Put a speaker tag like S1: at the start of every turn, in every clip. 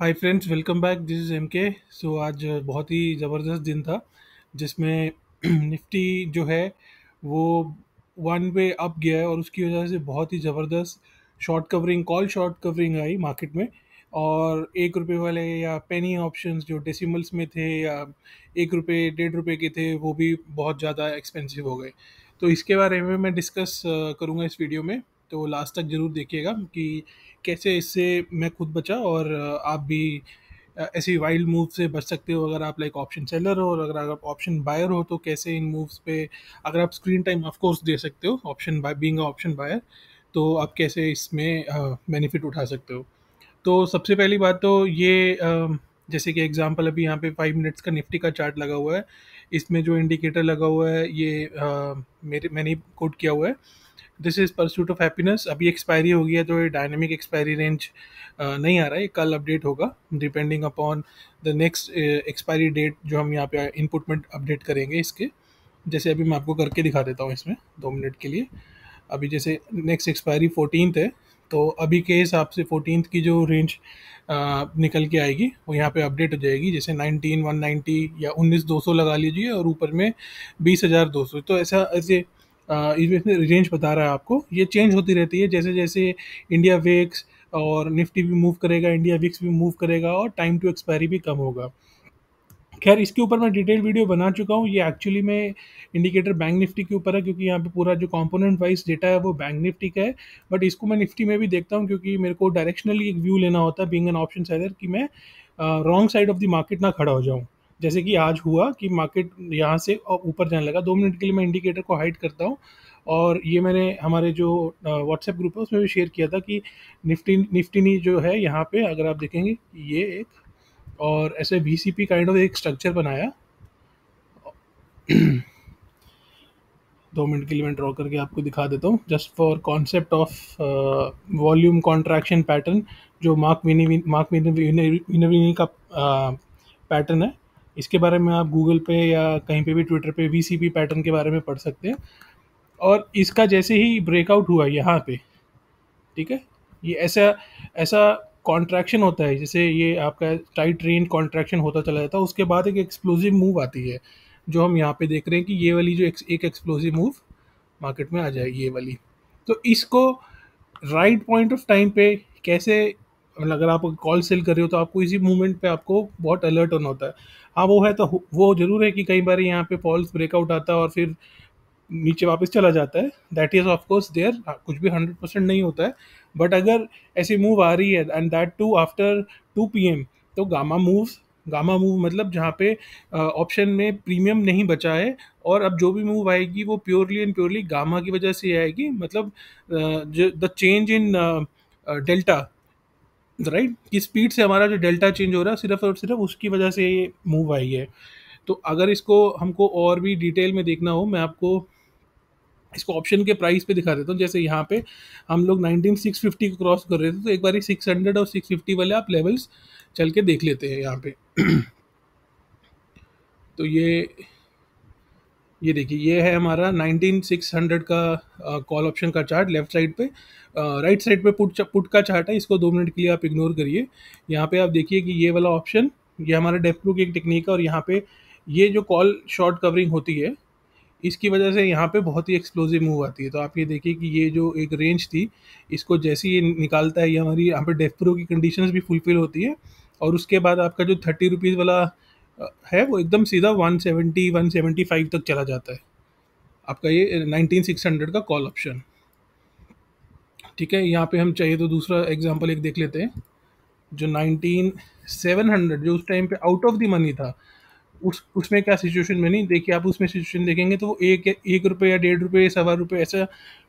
S1: Hi friends, welcome back. This is MK. So आज बहुत ही ज़बरदस्त दिन था जिसमें निफ्टी जो है वो वन वे अप गया है और उसकी वजह से बहुत ही ज़बरदस्त short covering call short covering आई मार्केट में। और 1 रुपये वाले या पेनी ऑप्शंस जो डेसिमल्स में थे या 1 रुपये 1.5 रुपये के थे वो भी बहुत ज़्यादा एक्सपेंसिव हो गए। तो इसके बारे में मैं डिस्कस करूँगा इस वीडियो में। तो लास्ट तक ज़रूर देखिएगा कि कैसे इससे मैं खुद बचा और आप भी ऐसी वाइल्ड मूव से बच सकते हो। अगर आप लाइक ऑप्शन सेलर हो और अगर आप ऑप्शन बायर हो तो कैसे इन मूव्स पे अगर आप स्क्रीन टाइम ऑफ कोर्स दे सकते हो option by being option buyer, तो आप कैसे इसमें बेनिफिट उठा सकते हो। तो सबसे पहली बात तो ये जैसे कि एग्जांपल अभी यहाँ पे 5 मिनट्स का निफ्टी का चार्ट लगा हुआ है। इसमें जो इंडिकेटर लगा हुआ है ये मैंने कोड किया हुआ है। This is pursuit of happiness. अभी एक्सपायरी हो गई है तो ये डायनेमिक एक्सपायरी रेंज नहीं आ रहा है, ये कल अपडेट होगा depending upon the next expiry date जो हम यहाँ पे इनपुट में अपडेट करेंगे इसके। जैसे अभी मैं आपको करके दिखा देता हूँ इसमें 2 मिनट के लिए। अभी जैसे नेक्स्ट एक्सपायरी 14th है, तो अभी के हिसाब से 14th की जो रेंज निकल के आएगी वो यहाँ पे अपडेट हो जाएगी। जैसे 19,190 या 19,200 लगा लीजिए और ऊपर में 20,200। तो ऐसा ऐसे इसमें रेंज बता रहा है आपको। ये चेंज होती रहती है जैसे जैसे इंडिया वेक्स और निफ्टी भी मूव करेगा, इंडिया विक्स भी मूव करेगा और टाइम टू एक्सपायरी भी कम होगा। खैर इसके ऊपर मैं डिटेल वीडियो बना चुका हूँ। ये एक्चुअली में इंडिकेटर बैंक निफ्टी के ऊपर है क्योंकि यहाँ पे पूरा जो कंपोनेंट वाइज डेटा है वो बैंक निफ्टी का है। बट इसको मैं निफ्टी में भी देखता हूँ क्योंकि मेरे को डायरेक्शनली एक व्यू लेना होता है बीइंग एन ऑप्शन सेलर कि मैं wrong side of the market ना खड़ा हो जाऊँ। जैसे कि आज हुआ कि मार्केट यहाँ से ऊपर जाने लगा। 2 मिनट के लिए मैं इंडिकेटर को हाइड करता हूँ और ये मैंने हमारे जो व्हाट्सएप ग्रुप है उसमें भी शेयर किया था कि निफ्टी जो है यहाँ पे अगर आप देखेंगे ये एक और ऐसे वीसीपी काइंड ऑफ एक स्ट्रक्चर बनाया। 2 मिनट के लिए मैं ड्रॉ करके आपको दिखा देता हूँ just for concept of volume contraction pattern. जो मार्क विनरविनी का पैटर्न है, इसके बारे में आप गूगल पे या कहीं पे भी ट्विटर पे वीसीपी पैटर्न के बारे में पढ़ सकते हैं। और इसका जैसे ही ब्रेकआउट हुआ यहाँ पे, ठीक है, ये ऐसा ऐसा कॉन्ट्रैक्शन होता है जैसे ये आपका टाइट रेंज कॉन्ट्रैक्शन होता चला जाता है। उसके बाद एक एक्सप्लोसिव मूव आती है जो हम यहाँ पे देख रहे हैं कि ये वाली जो एक एक्सप्लोसिव मूव मार्केट में आ जाएगी ये वाली। तो इसको राइट पॉइंट ऑफ टाइम पे कैसे, मतलब अगर आप कॉल सेल कर रहे हो तो आपको इसी मूवमेंट पे आपको बहुत अलर्ट होना होता है। हाँ वो है, तो वो जरूर है कि कई बार यहाँ पे फॉल्स ब्रेकआउट आता है और फिर नीचे वापस चला जाता है। That is of course there, कुछ भी 100% नहीं होता है। बट अगर ऐसी मूव आ रही है and that too after 2 PM, तो गामा मूव मतलब जहाँ पे ऑप्शन में प्रीमियम नहीं बचा है और अब जो भी मूव आएगी वो प्योरली एंड प्योरली गामा की वजह से आएगी। मतलब जो the change in delta, right, कि स्पीड से हमारा जो डेल्टा चेंज हो रहा है सिर्फ और सिर्फ उसकी वजह से ये मूव आई है। तो अगर इसको हमको और भी डिटेल में देखना हो, मैं आपको इसको ऑप्शन के प्राइस पे दिखा देता हूँ। जैसे यहाँ पे हम लोग 19650 को क्रॉस कर रहे थे, तो एक बार 600 और 650 वाले आप लेवल्स चल के देख लेते हैं यहाँ पे। तो ये देखिए, ये है हमारा 19600 का कॉल ऑप्शन का चार्ट लेफ्ट साइड पे। राइट साइड पे पुट का चार्ट है, इसको 2 मिनट के लिए आप इग्नोर करिए। यहाँ पे आप देखिए कि ये वाला ऑप्शन, ये हमारा डेफप्रो की एक टेक्निक है और यहाँ पे ये जो कॉल शॉर्ट कवरिंग होती है इसकी वजह से यहाँ पे बहुत ही एक्सप्लोसिव मूव आती है। तो आप ये देखिए कि ये जो एक रेंज थी इसको जैसे ही ये निकालता है, ये हमारी यहाँ पे डेफ प्रो की कंडीशंस भी फुलफिल होती है और उसके बाद आपका जो 30 रुपीज़ वाला है वो एकदम सीधा 170 175 तक चला जाता है आपका ये 19600 का कॉल ऑप्शन। ठीक है, यहाँ पे हम चाहिए तो दूसरा एग्जांपल एक देख लेते हैं। जो 19700 जो उस टाइम पे आउट ऑफ द मनी था, उसमें क्या सिचुएशन में नहीं देखिए। आप उसमें सिचुएशन देखेंगे तो वो 1 रुपये या 1.5 रुपये 1.25 रुपये ऐसा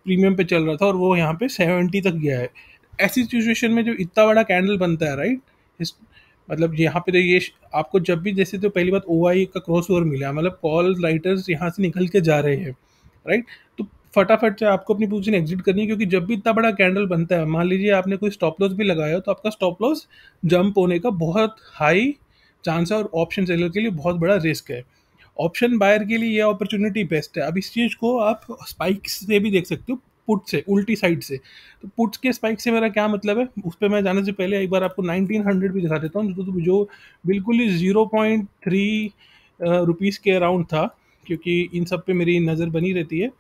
S1: प्रीमियम पे चल रहा था और वो यहाँ पे 70 तक गया है। ऐसी सिचुएशन में जो इतना बड़ा कैंडल बनता है, राइट, मतलब यहाँ पे तो ये आपको जब भी, जैसे तो पहली बात OI का क्रॉस ओवर मिला, मतलब कॉल राइटर्स यहाँ से निकल के जा रहे हैं, राइट। तो फटाफट से आपको अपनी पोजीशन एग्जिट करनी है क्योंकि जब भी इतना बड़ा कैंडल बनता है, मान लीजिए आपने कोई स्टॉप लॉस भी लगाया हो तो आपका स्टॉप लॉस जंप होने का बहुत हाई चांस है और ऑप्शन सेलर के लिए बहुत बड़ा रिस्क है। ऑप्शन बायर के लिए ये अपॉर्चुनिटी बेस्ट है। अब इस चीज़ को आप स्पाइक्स से भी देख सकते हो। पुट से उल्टी साइड से। तो पुट्स के स्पाइक से मेरा क्या मतलब है, उस पे मैं जाने से पहले एक बार आपको 1900 भी दिखा देता हूँ, जो बिल्कुल ही 0.3 रुपीज़ के अराउंड था, क्योंकि इन सब पे मेरी नज़र बनी रहती है।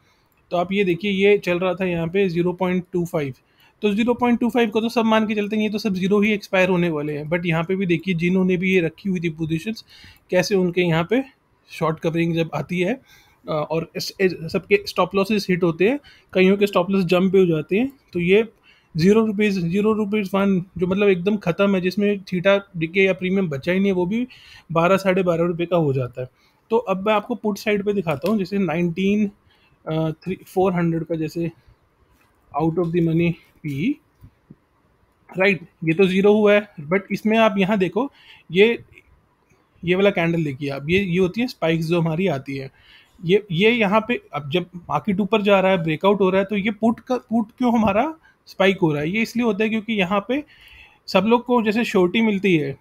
S1: तो आप ये देखिए, ये चल रहा था यहाँ पे 0.25। तो 0.25 को तो सब मान के चलते हैं, ये तो सब जीरो ही एक्सपायर होने वाले हैं। बट यहाँ पे भी देखिए, जिन्होंने भी ये रखी हुई थी पोजीशंस, कैसे उनके यहाँ पे शॉर्ट कवरिंग जब आती है और सबके स्टॉप लॉसेस हिट होते हैं, कईयों के स्टॉप लॉस जंप पे हो जाते हैं, तो ये 0 रुपीज़, 0 रुपीज़ 1, जो मतलब एकदम ख़त्म है, जिसमें थीटा डिके या प्रीमियम बचा ही नहीं है, वो भी 12 साढ़े 12 रुपये का हो जाता है। तो अब मैं आपको पुट साइड पे दिखाता हूँ, जैसे 400 का, जैसे out of the money P, right, ये तो जीरो हुआ है। बट इसमें आप यहाँ देखो, ये ये वाला कैंडल देखिए आप, ये होती है स्पाइक्स जो हमारी आती है। ये यहाँ पे अब जब मार्केट ऊपर जा रहा है, ब्रेकआउट हो रहा है, तो ये पुट क्यों हमारा स्पाइक हो रहा है, ये इसलिए होता है क्योंकि यहाँ पे सब लोग को जैसे श्योरिटी मिलती है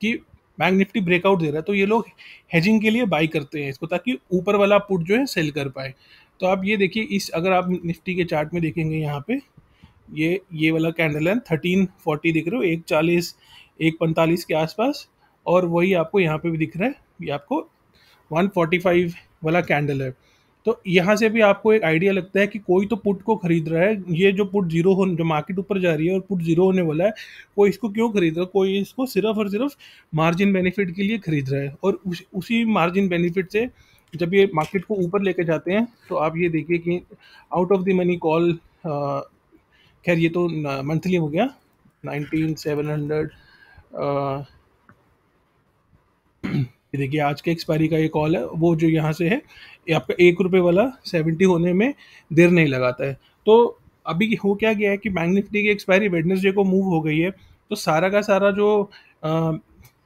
S1: कि बैंक निफ्टी ब्रेकआउट दे रहा है, तो ये लोग हेजिंग के लिए बाई करते हैं इसको, ताकि ऊपर वाला पुट जो है सेल कर पाए। तो आप ये देखिए, इस अगर आप निफ्टी के चार्ट में देखेंगे, यहाँ पे ये वाला कैंडल है 1340 दिख रहे हो, 140 145 के आसपास, और वही आपको यहाँ पे भी दिख रहा है, ये आपको 145 वाला कैंडल है। तो यहाँ से भी आपको एक आइडिया लगता है कि कोई तो पुट को खरीद रहा है। ये जो पुट जीरो हो, जो मार्केट ऊपर जा रही है और पुट जीरो होने वाला है, कोई इसको क्यों खरीद रहा है, कोई इसको सिर्फ और सिर्फ मार्जिन बेनिफिट के लिए खरीद रहा है। और उसी मार्जिन बेनिफिट से जब ये मार्केट को ऊपर लेके जाते हैं, तो आप ये देखिए कि out of the money call, खैर ये तो मंथली हो गया, 19700, ये देखिए आज के एक्सपायरी का ये कॉल है, वो जो यहाँ से है, ये आपका 1 रुपये वाला 70 होने में देर नहीं लगाता है। तो अभी हो क्या गया है कि बैंक निफ्टी की एक्सपायरी वेडनेसडे को मूव हो गई है, तो सारा का सारा जो अ,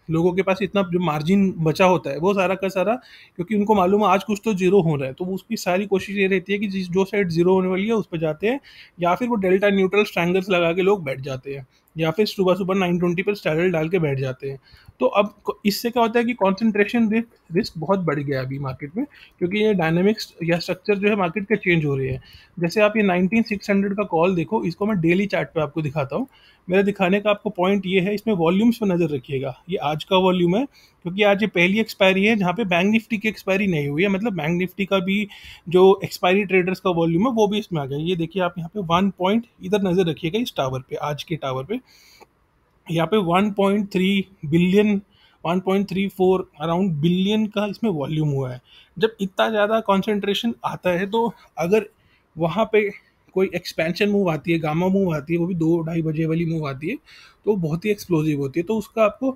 S1: लोगों के पास इतना जो मार्जिन बचा होता है, वो सारा का सारा, क्योंकि उनको मालूम है आज कुछ तो जीरो हो रहा है, तो उसकी सारी कोशिश ये रहती है कि जिस जो साइड जीरो होने वाली है उस पर जाते हैं, या फिर वो डेल्टा न्यूट्रल स्ट्रैंगल्स लगा के लोग बैठ जाते हैं, या फिर सुबह सुबह 920 पर स्ट्रैगल डाल के बैठ जाते हैं। तो अब इससे क्या होता है कि कॉन्सेंट्रेशन रिस्क बहुत बढ़ गया है अभी मार्केट में, क्योंकि ये डायनामिक्स या स्ट्रक्चर जो है मार्केट के चेंज हो रहे हैं। जैसे आप ये 19600 का कॉल देखो, इसको मैं डेली चार्ट पे आपको दिखाता हूँ। मेरा दिखाने का आपको पॉइंट ये है, इसमें वॉल्यूम्स पे नज़र रखिएगा, ये आज का वॉल्यूम है, क्योंकि आज ये पहली एक्सपायरी है जहाँ पे बैंक निफ्टी की एक्सपायरी नहीं हुई है, मतलब बैंक निफ्टी का भी जो एक्सपायरी ट्रेडर्स का वॉल्यूम है वो भी इसमें आ गया। ये देखिए आप यहाँ पे 1 पॉइंट, इधर नज़र रखिएगा इस टावर पे, आज के टावर पे, यहाँ पे 1.3 बिलियन, 1.34 अराउंड बिलियन का इसमें वॉल्यूम हुआ है। जब इतना ज़्यादा कंसंट्रेशन आता है, तो अगर वहाँ पे कोई एक्सपेंशन मूव आती है, गामा मूव आती है, वो भी 2-2:30 बजे वाली मूव आती है, तो बहुत ही एक्सप्लोसिव होती है, तो उसका आपको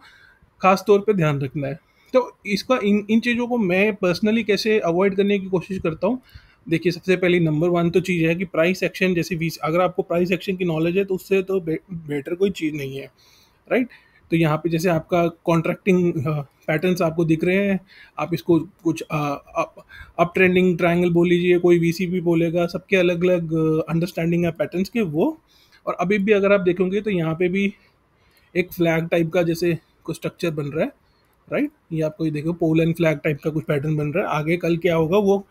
S1: खास तौर पे ध्यान रखना है। तो इसका इन इन चीज़ों को मैं पर्सनली कैसे अवॉइड करने की कोशिश करता हूँ। देखिए, सबसे पहली नंबर वन तो चीज़ है कि प्राइस एक्शन, जैसे अगर आपको प्राइस एक्शन की नॉलेज है, तो उससे तो बेटर कोई चीज़ नहीं है, राइट। तो यहाँ पे जैसे आपका कॉन्ट्रैक्टिंग पैटर्न्स आपको दिख रहे हैं, आप इसको कुछ अप ट्रेंडिंग ट्रायंगल बोल लीजिए, कोई वीसीपी बोलेगा, सबके अलग अलग अंडरस्टैंडिंग है पैटर्न्स के वो। और अभी भी अगर आप देखोगे, तो यहाँ पे भी एक फ्लैग टाइप का जैसे कुछ स्ट्रक्चर बन रहा है, राइट। ये आपको ये देखो, पोल एंड फ्लैग टाइप का कुछ पैटर्न बन रहा है। आगे कल क्या होगा वो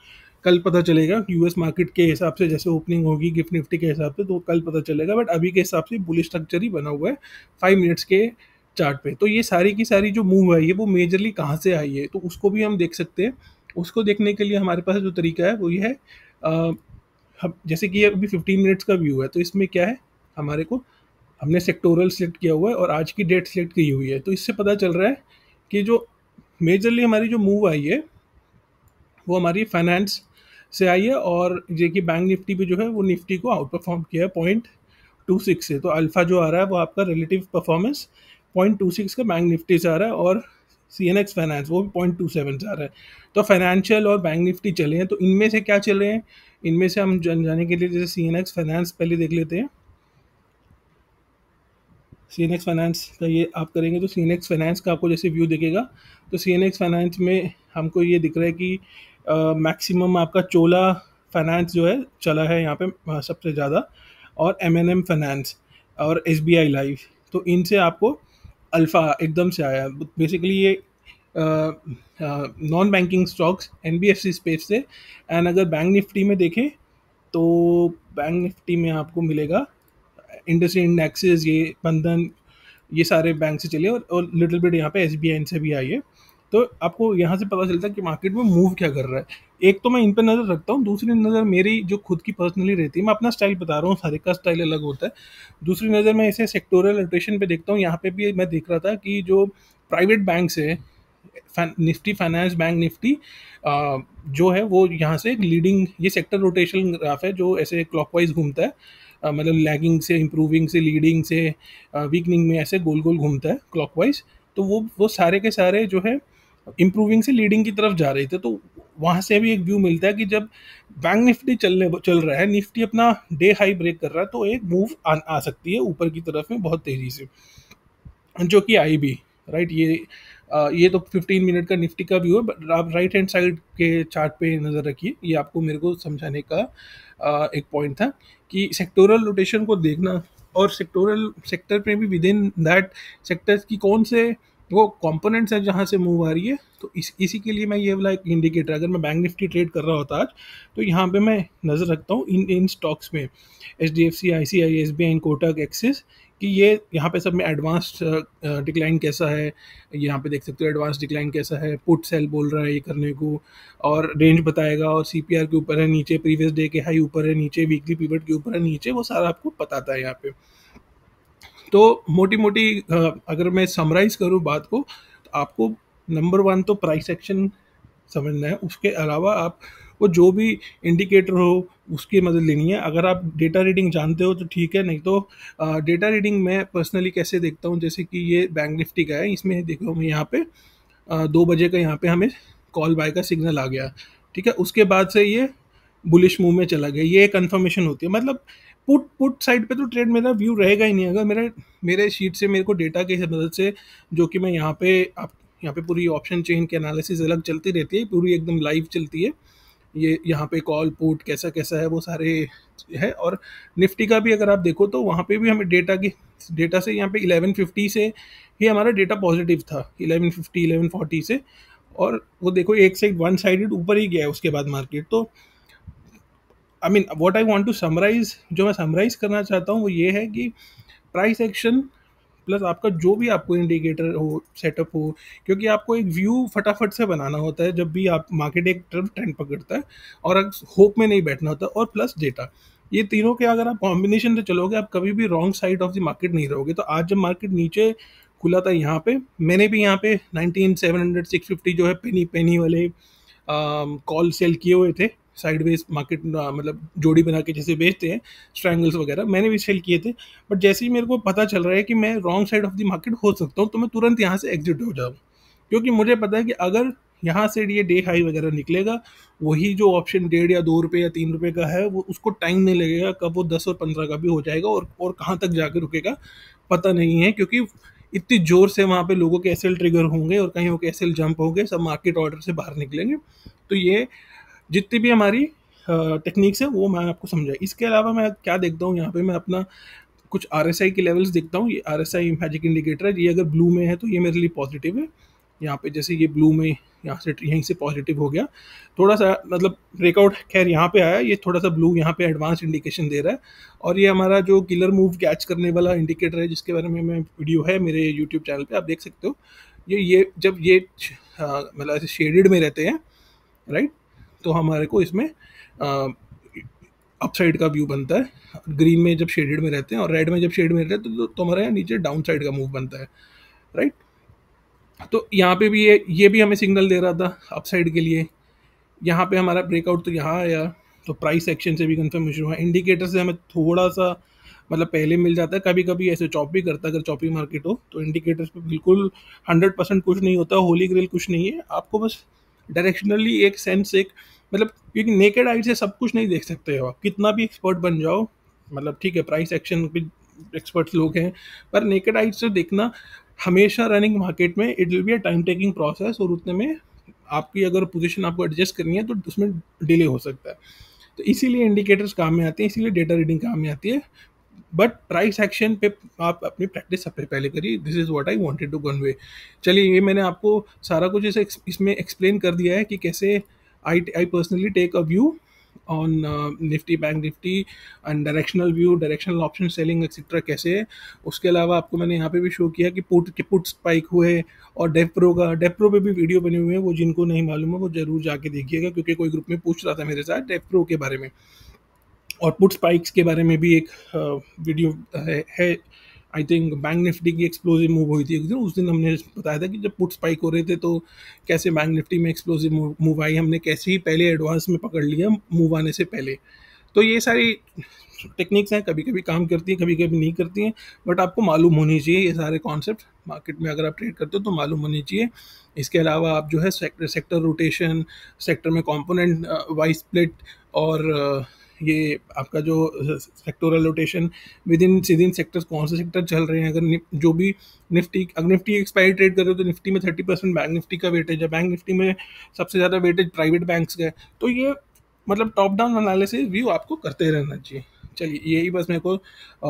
S1: कल पता चलेगा, यूएस मार्केट के हिसाब से जैसे ओपनिंग होगी गिफ्ट निफ्टी के हिसाब से, तो कल पता चलेगा। बट अभी के हिसाब से बुलिश स्ट्रक्चर ही बना हुआ है 5 मिनट्स के चार्ट पे। तो ये सारी की सारी जो मूव है, ये वो मेजरली कहाँ से आई है, तो उसको भी हम देख सकते हैं। उसको देखने के लिए हमारे पास जो तरीका है वो ये है, जैसे कि ये अभी 15 मिनट्स का व्यू है, तो इसमें क्या है, हमारे को हमने सेक्टोरल सेलेक्ट किया हुआ है और आज की डेट सेलेक्ट की हुई है, तो इससे पता चल रहा है कि जो मेजरली हमारी जो मूव आई है, वो हमारी फाइनेंस से आई है। और ये कि बैंक निफ्टी पे जो है वो निफ्टी को आउट परफॉर्म किया है 0.26 से। तो अल्फा जो आ रहा है वो आपका रिलेटिव परफॉर्मेंस 0.26 का बैंक निफ्टी से आ रहा है, और सी एन एक्स फाइनेंस वो भी 0.27 से आ रहा है। तो फाइनेंशियल और बैंक निफ्टी चले हैं, तो इनमें से क्या चल रहे हैं, इनमें से हम जाने के लिए जैसे सी एन एक्स फाइनेंस पहले देख लेते हैं। सी एन एक्स फाइनेंस का ये आप करेंगे, तो सी एन एक्स फाइनेंस का आपको जैसे व्यू दिखेगा, तो सी एन एक्स फाइनेंस में हमको ये दिख रहा है कि मैक्सिमम आपका चोला फाइनेंस जो है चला है यहाँ पे सबसे ज़्यादा, और एम एन एम फाइनेंस और एस बी आई लाइफ, तो इनसे आपको अल्फ़ा एकदम से आया। बेसिकली ये non banking stocks N B F C space से। एंड अगर बैंक निफ्टी में देखें, तो बैंक निफ्टी में आपको मिलेगा इंडसइंड, एक्सिस, ये बंधन, ये सारे बैंक से चले, और लिटिल बिट यहाँ पे एसबीआई से भी आई है। तो आपको यहाँ से पता चलता है कि मार्केट में मूव क्या कर रहा है। एक तो मैं इन पे नज़र रखता हूँ, दूसरी नज़र मेरी जो खुद की पर्सनली रहती है, मैं अपना स्टाइल बता रहा हूँ, हर एक का स्टाइल अलग होता है। दूसरी नज़र मैं इसे सेक्टोरल रोटेशन पे देखता हूँ। यहाँ पे भी मैं देख रहा था कि जो प्राइवेट बैंक है, निफ्टी फाइनेंस बैंक निफ्टी जो है वो यहाँ से लीडिंग, ये सेक्टर रोटेशन ग्राफ है जो ऐसे क्लॉकवाइज घूमता है, मतलब लैगिंग से इम्प्रूविंग से लीडिंग से वीकनिंग में ऐसे गोल गोल घूमता है क्लॉकवाइज। तो वो सारे के सारे जो है इम्प्रूविंग से लीडिंग की तरफ जा रहे थे। तो वहाँ से भी एक व्यू मिलता है कि जब बैंक निफ्टी चल रहा है, निफ्टी अपना डे हाई ब्रेक कर रहा है, तो एक मूव आ सकती है ऊपर की तरफ में बहुत तेज़ी से, जो कि आई भी, राइट। ये तो 15 मिनट का निफ्टी का व्यू है, बट आप राइट हैंड साइड के चार्ट पे नज़र रखिए। ये आपको मेरे को समझाने का एक पॉइंट था कि सेक्टोरल रोटेशन को देखना, और सेक्टोरल सेक्टर पे भी विद इन दैट सेक्टर्स की कौन से वो कंपोनेंट्स हैं जहाँ से मूव आ रही है। तो इसी के लिए मैं ये वाला एक इंडिकेटर, अगर मैं बैंक निफ्टी ट्रेड कर रहा होता आज, तो यहाँ पे मैं नज़र रखता हूँ इन इन स्टॉक्स में, H D F C, I C I, S B I, Kotak, Axis, कि ये यहाँ पे सब में एडवांस्ड डिक्लाइन कैसा है। यहाँ पे देख सकते हो एडवांस डिक्लाइन कैसा है, पुट सेल बोल रहा है ये करने को, और रेंज बताएगा, और सीपीआर के ऊपर है नीचे, प्रीवियस डे के हाई ऊपर है नीचे, वीकली पिवट के ऊपर है नीचे, वो सारा आपको बताता है यहाँ पे। तो मोटी मोटी अगर मैं समराइज करूँ बात को, तो आपको नंबर वन तो प्राइस एक्शन समझना है। उसके अलावा आप वो जो भी इंडिकेटर हो उसकी मदद लेनी है। अगर आप डेटा रीडिंग जानते हो तो ठीक है, नहीं तो डेटा रीडिंग मैं पर्सनली कैसे देखता हूँ, जैसे कि ये बैंक निफ्टी का है, इसमें देखो मैं यहाँ पे 2 बजे का यहाँ पे हमें कॉल बाय का सिग्नल आ गया, ठीक है। उसके बाद से ये बुलिश मूव में चला गया, ये कंफर्मेशन होती है। मतलब पुट पुट साइड पे तो ट्रेड मेरा व्यू रहेगा ही नहीं, अगर मेरे मेरे शीट से मेरे को डेटा की मदद से, जो कि मैं यहाँ पे आप यहाँ पे पूरी ऑप्शन चेन की एनालिसिस अलग चलती रहती है, पूरी एकदम लाइव चलती है। ये यहाँ पे कॉल पुट कैसा कैसा है वो सारे है। और निफ्टी का भी अगर आप देखो तो वहाँ पे भी हमें डेटा से यहाँ पे 1150 से ही हमारा डेटा पॉजिटिव था, 1150 1140 से। और वो देखो एक साइड वन साइडेड ऊपर ही गया है उसके बाद मार्केट। तो I mean what I want to summarise, जो मैं समराइज करना चाहता हूँ वो ये है कि प्राइस एक्शन प्लस आपका जो भी आपको इंडिकेटर हो, सेटअप हो, क्योंकि आपको एक व्यू फटाफट से बनाना होता है जब भी आप मार्केट एक तरफ ट्रेंड पकड़ता है, और होप में नहीं बैठना होता, और प्लस डेटा, ये तीनों के अगर आप कॉम्बिनेशन से चलोगे, आप कभी भी wrong side of the market नहीं रहोगे। तो आज जब मार्केट नीचे खुला था यहाँ पे, मैंने भी यहाँ पे 19700 650 जो है पेनी पेनी वाले कॉल सेल किए हुए थे, साइडवेज मार्केट, मतलब जोड़ी बना के जैसे बेचते हैं स्ट्रैंगल्स वगैरह, मैंने भी सेल किए थे। बट जैसे ही मेरे को पता चल रहा है कि मैं wrong side of the market हो सकता हूँ, तो मैं तुरंत यहाँ से एग्जिट हो जाऊँ, क्योंकि मुझे पता है कि अगर यहाँ से ये डे हाई वगैरह निकलेगा, वही जो ऑप्शन 1.5 या 2 रुपये या 3 रुपये का है, वो उसको टाइम नहीं लगेगा, कब वो 10 और 15 का भी हो जाएगा, और कहाँ तक जाकर रुकेगा पता नहीं है, क्योंकि इतनी जोर से वहाँ पे लोगों के एसएल ट्रिगर होंगे, और कहीं के एसएल जंप होंगे, सब मार्केट ऑर्डर से बाहर निकलेंगे। तो ये जितनी भी हमारी टेक्निक्स है वो मैं आपको समझा। इसके अलावा मैं क्या देखता हूँ यहाँ पे, मैं अपना कुछ आरएसआई के लेवल्स देखता हूँ। ये आरएसआई मैजिक इंडिकेटर है, ये अगर ब्लू में है तो ये मेरे लिए पॉजिटिव है। यहाँ पे जैसे ये ब्लू में यहाँ से यहीं से पॉजिटिव हो गया, थोड़ा सा मतलब ब्रेकआउट खैर यहाँ पे आया, ये थोड़ा सा ब्लू यहाँ पे एडवांस इंडिकेशन दे रहा है। और ये हमारा जो किलर मूव कैच करने वाला इंडिकेटर है, जिसके बारे में मैं वीडियो है मेरे यूट्यूब चैनल पे, आप देख सकते हो। ये जब ये मतलब ऐसे शेडेड में रहते हैं, राइट, तो हमारे को इसमें अपसाइड का व्यू बनता है। ग्रीन में जब शेडेड में रहते हैं, और रेड में जब शेड में रहते हैं, तो हमारे यहाँ नीचे डाउन साइड का मूव बनता है, राइट। तो यहाँ पे भी ये भी हमें सिग्नल दे रहा था अपसाइड के लिए। यहाँ पे हमारा ब्रेकआउट तो यहाँ आया, तो प्राइस एक्शन से भी कंफर्मेशन हुआ। इंडिकेटर से हमें थोड़ा सा मतलब पहले मिल जाता है, कभी कभी ऐसे चॉप भी करता है, अगर चॉपी मार्केट हो तो इंडिकेटर्स पे बिल्कुल 100% कुछ नहीं होता, होली ग्रेल कुछ नहीं है। आपको बस डायरेक्शनली एक सेंस, एक मतलब, क्योंकि नेकेड आई से सब कुछ नहीं देख सकते हो आप, कितना भी एक्सपर्ट बन जाओ। मतलब ठीक है, प्राइस एक्शन पे एक्सपर्ट्स लोग हैं, पर नेकेड आई से देखना हमेशा रनिंग मार्केट में it will be a time taking process, और उतने में आपकी अगर पोजीशन आपको एडजस्ट करनी है तो उसमें डिले हो सकता है। तो इसीलिए इंडिकेटर्स काम में आते हैं, इसीलिए डेटा रीडिंग काम में आती है। बट प्राइस एक्शन पे आप अपनी प्रैक्टिस सबसे पहले करिए। This is what I wanted to convey. चलिए, ये मैंने आपको सारा कुछ इसे इसमें एक्सप्लेन कर दिया है कि कैसे I personally take a view on Nifty, bank Nifty and directional view, directional option selling etcetera कैसे है। उसके अलावा आपको मैंने यहाँ पे भी शो किया कि पुट स्पाइक हुए, और डेप प्रो पे भी वीडियो बने हुए हैं, वो जिनको नहीं मालूम है वो जरूर जाके देखिएगा, क्योंकि कोई ग्रुप में पूछ रहा था मेरे साथ डेप प्रो के बारे में। और पुट स्पाइक्स के बारे में भी एक वीडियो है। आई थिंक बैंक निफ्टी की एक्सप्लोसिव मूव हुई थी एक दिन, उस दिन हमने बताया था कि जब पुट स्पाइक हो रहे थे तो कैसे बैंक निफ्टी में एक्सप्लोसिव मूव आई, हमने कैसे ही पहले एडवांस में पकड़ लिया मूव आने से पहले। तो ये सारी टेक्निक्स हैं, कभी कभी काम करती हैं, कभी कभी नहीं करती हैं, बट आपको मालूम होनी चाहिए ये सारे कॉन्सेप्ट। मार्केट में अगर आप ट्रेड करते हो तो मालूम होनी चाहिए। इसके अलावा आप जो है सेक्टर रोटेशन, सेक्टर में कंपोनेंट वाइज स्प्लिट, और ये आपका जो sectoral rotation with in sectors, कौन से सेक्टर चल रहे हैं, अगर जो भी निफ्टी एक्सपायरी ट्रेड कर रहे हो तो निफ्टी में 30% बैंक निफ्टी का वेटेज है, बैंक निफ्टी में सबसे ज़्यादा वेटेज प्राइवेट बैंक्स का है। तो ये मतलब टॉप डाउन एनालिसिस व्यू आपको करते रहना चाहिए। चलिए, यही बस मेरे को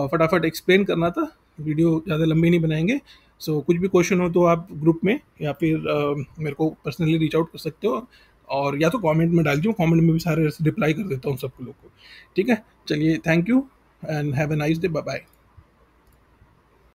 S1: फटाफट एक्सप्लेन करना था, वीडियो ज़्यादा लंबी नहीं बनाएंगे। सो कुछ भी क्वेश्चन हो तो आप ग्रुप में या फिर मेरे को पर्सनली रीच आउट कर सकते हो, और या तो कमेंट में डाल दीजिए, कमेंट में भी सारे रिप्लाई कर देता हूँ सबको लोग को। ठीक है, चलिए, thank you and have a nice day, bye bye.